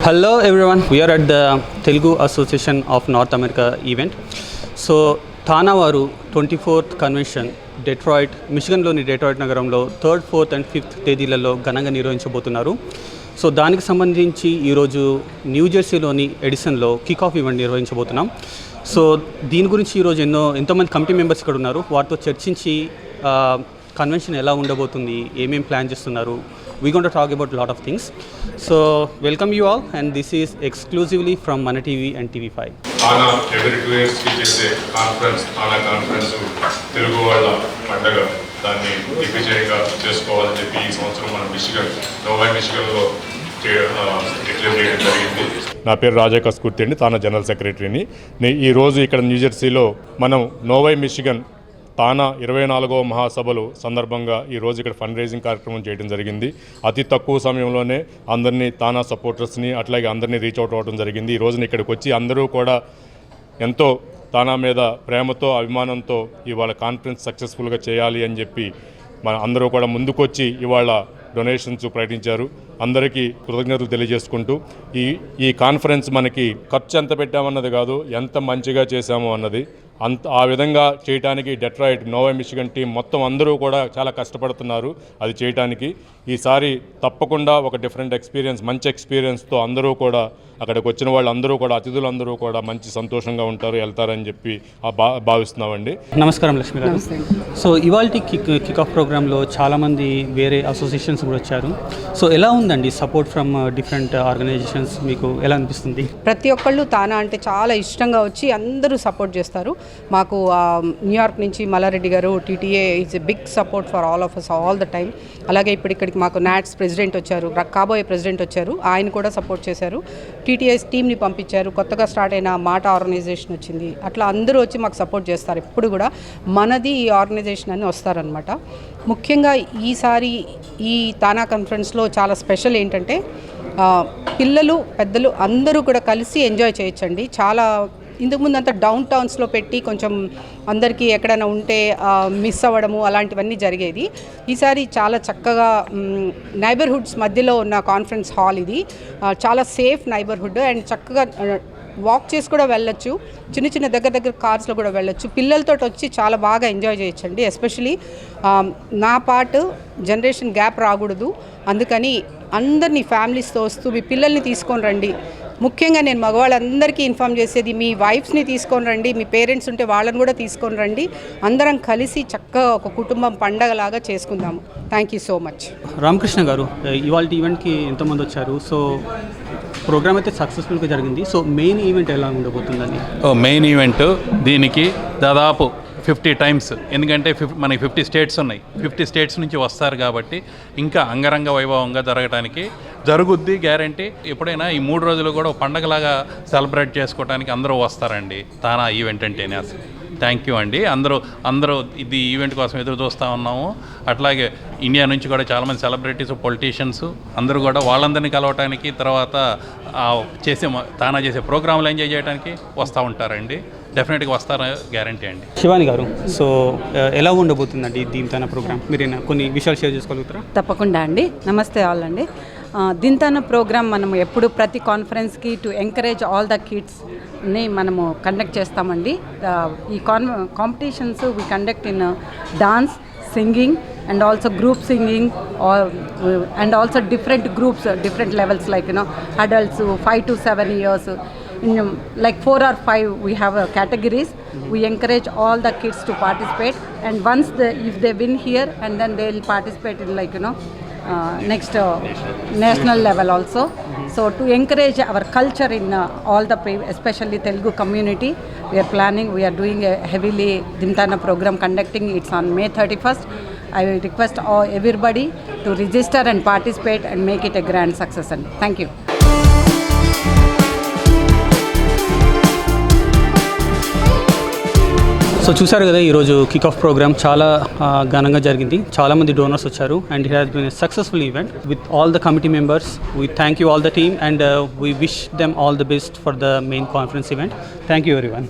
Hello everyone, we are at the Telugu Association of North America event. So తానా వారు 24th convention Detroit మిషిగన్లోని Detroit నగరంలో 3rd, 4th and 5th తేదీలలో ఘనంగా నిర్వహించబోతున్నారు. So దానికి సంబంధించి ఈరోజు న్యూజెర్సీలోని ఎడిసన్లో kick of event నిర్వహించబోతున్నాం. So దీని గురించి ఈరోజు ఎంతోమంది కమిటీ మెంబర్స్ ఇక్కడ ఉన్నారు. వారితో చర్చించి కన్వెన్షన్ ఎలా ఉండబోతుంది, ఏమేమి ప్లాన్ చేస్తున్నారు, we're going to talk about a lot of things. So welcome you all, and this is exclusively from Mana TV and TV5. Ana every 2 years ki chese conference Ana conference Telugu valla pandaga danni దిగ్విజయంగా చేసుకోవాలని చెప్పి ఈ సంవత్సరం మన నోవై మిషిగన్లో declare చేయడం జరిగింది. నా పేరు రాజా కస్కుర్తి అండి, తానా జనరల్ సెక్రటరీని. ఈరోజు ఇక్కడ న్యూజెర్సీలో మనం నోవై మిషిగన్ తానా 24వ మహాసభలు సందర్భంగా ఈరోజు ఇక్కడ ఫండ్ రైజింగ్ కార్యక్రమం చేయడం జరిగింది. అతి తక్కువ సమయంలోనే అందరినీ తానా సపోర్టర్స్ని అట్లాగే అందరినీ రీచ్ అవుట్ అవ్వడం జరిగింది. ఈ రోజున ఇక్కడికి వచ్చి అందరూ కూడా ఎంతో తానా మీద ప్రేమతో అభిమానంతో ఇవాళ కాన్ఫరెన్స్ సక్సెస్ఫుల్గా చేయాలి అని చెప్పి మన అందరూ కూడా ముందుకొచ్చి ఇవాళ డొనేషన్స్ ప్రకటించారు. అందరికీ కృతజ్ఞతలు తెలియజేసుకుంటూ ఈ కాన్ఫరెన్స్ మనకి ఖర్చు ఎంత పెట్టామన్నది కాదు, ఎంత మంచిగా చేశామో అన్నది. ఆ విధంగా చేయడానికి డెట్రాయిట్ నోవై మిషిగన్ టీం మొత్తం అందరూ కూడా చాలా కష్టపడుతున్నారు అది చేయడానికి. ఈసారి తప్పకుండా ఒక డిఫరెంట్ ఎక్స్పీరియన్స్, మంచి ఎక్స్పీరియన్స్తో అందరూ కూడా అక్కడికి వచ్చిన వాళ్ళందరూ కూడా అతిథులందరూ కూడా మంచి సంతోషంగా ఉంటారు, వెళ్తారని చెప్పి భావిస్తున్నామండి. నమస్కారం లక్ష్మి గారు. సో ఇవాళ కిక్ ఆఫ్ ప్రోగ్రాంలో చాలామంది వేరే అసోసియేషన్స్ కూడా వచ్చారు. సో ఎలా ఉందండి సపోర్ట్ ఫ్రమ్ డిఫరెంట్ ఆర్గనైజేషన్స్, మీకు ఎలా అనిపిస్తుంది? ప్రతి ఒక్కళ్ళు తానా అంటే చాలా ఇష్టంగా వచ్చి అందరూ సపోర్ట్ చేస్తారు. మాకు న్యూయార్క్ నుంచి మల్లారెడ్డి గారు, TTA is a big support for all of us all the time. అలాగే ఇక్కడికి మాకు నాట్స్ ప్రెసిడెంట్ వచ్చారు, కాబోయే ప్రెసిడెంట్ వచ్చారు, ఆయన కూడా సపోర్ట్ చేశారు. టీటీఎస్ టీమ్ని పంపించారు, కొత్తగా స్టార్ట్ అయిన మాట ఆర్గనైజేషన్ వచ్చింది. అట్లా అందరూ వచ్చి మాకు సపోర్ట్ చేస్తారు. ఎప్పుడు కూడా మనది ఈ ఆర్గనైజేషన్ అని వస్తారనమాట. ముఖ్యంగా ఈసారి ఈ తానా కాన్ఫరెన్స్లో చాలా స్పెషల్ ఏంటంటే పిల్లలు పెద్దలు అందరూ కూడా కలిసి ఎంజాయ్ చేయొచ్చండి. చాలా ఇంతకుముందు అంతా డౌన్ టౌన్స్లో పెట్టి కొంచెం అందరికీ ఎక్కడైనా ఉంటే మిస్ అవ్వడము అలాంటివన్నీ జరిగేది. ఈసారి చాలా చక్కగా నైబర్హుడ్స్ మధ్యలో ఉన్న కాన్ఫరెన్స్ హాల్ ఇది. చాలా సేఫ్ నైబర్హుడ్ అండ్ చక్కగా వాక్ చేసి కూడా వెళ్ళొచ్చు, చిన్న చిన్న దగ్గర కార్స్లో కూడా వెళ్ళొచ్చు. పిల్లలతో వచ్చి చాలా బాగా ఎంజాయ్ చేయొచ్చండి. ఎస్పెషలీ నా పార్ట్ జనరేషన్ గ్యాప్ రాకూడదు, అందుకని అందరినీ ఫ్యామిలీస్తో వస్తూ మీ పిల్లల్ని తీసుకొని రండి. ముఖ్యంగా నేను మగవాళ్ళందరికీ ఇన్ఫామ్ చేసేది, మీ వైఫ్స్ని తీసుకొని రండి, మీ పేరెంట్స్ ఉంటే వాళ్ళని కూడా తీసుకొని రండి. అందరం కలిసి చక్కగా ఒక కుటుంబం పండగలాగా చేసుకుందాము. Thank you so much. Ramakrishna గారు, ఇవాళ ఈవెంట్కి ఎంతమంది వచ్చారు? సో ప్రోగ్రామ్ అయితే సక్సెస్ఫుల్గా జరిగింది. సో మెయిన్ ఈవెంట్ ఎలా ఉండబోతుందండి? మెయిన్ ఈవెంట్ దీనికి దాదాపు 50 టైమ్స్, ఎందుకంటే మనకి 50 స్టేట్స్ ఉన్నాయి. 50 స్టేట్స్ నుంచి వస్తారు కాబట్టి ఇంకా అంగరంగ వైభవంగా జరగడానికి జరుగుద్ది, గ్యారంటీ. ఎప్పుడైనా ఈ 3 రోజులు కూడా పండగలాగా సెలబ్రేట్ చేసుకోవడానికి అందరూ వస్తారండి తానా ఈవెంట్ అంటేనే. అసలు థ్యాంక్ యూ అండి. అందరూ ఇది ఈవెంట్ కోసం ఎదురు చూస్తూ ఉన్నాము. అట్లాగే ఇండియా నుంచి కూడా చాలామంది సెలబ్రిటీస్, పొలిటీషియన్స్ అందరూ కూడా వాళ్ళందరినీ కలవటానికి, తర్వాత తానా చేసే ప్రోగ్రాంలు ఎంజాయ్ చేయడానికి వస్తూ ఉంటారండి. డెఫినెట్గా వస్తారా, గ్యారంటీ అండి. శివాని గారు, సో ఎలా ఉండబోతుందండి దింతానా ప్రోగ్రామ్? మీరు కొన్ని విషయాలు షేర్ చేసుకోగలుగుతారా? తప్పకుండా అండి. నమస్తే ఆల్ అండి. దింతానా ప్రోగ్రామ్ మనం ఎప్పుడు ప్రతి కాన్ఫరెన్స్కి టు ఎంకరేజ్ ఆల్ ద కిడ్స్ని మనము కండక్ట్ చేస్తామండి. ఈ competitions we conduct in dance, singing and also group singing, and also different groups, different levels, like adults 5 to 7 years, in like 4 or 5 we have categories. We encourage all the kids to participate, and once if they win here, and then they will participate in next national level also. So to encourage our culture in all the especially Telugu community, we are doing a heavily Dimtana program conducting. It's on May 31st. I will request everybody to register and participate and make it a grand success. And thank you. So చూసారు కదా, ఈరోజు kick of programme చాలా ఘనంగా జరిగింది. చాలామంది donors వచ్చారు, and it has been a successful event with all the committee members. We thank you all the team, and we wish them all the best for the main conference event. Thank you everyone.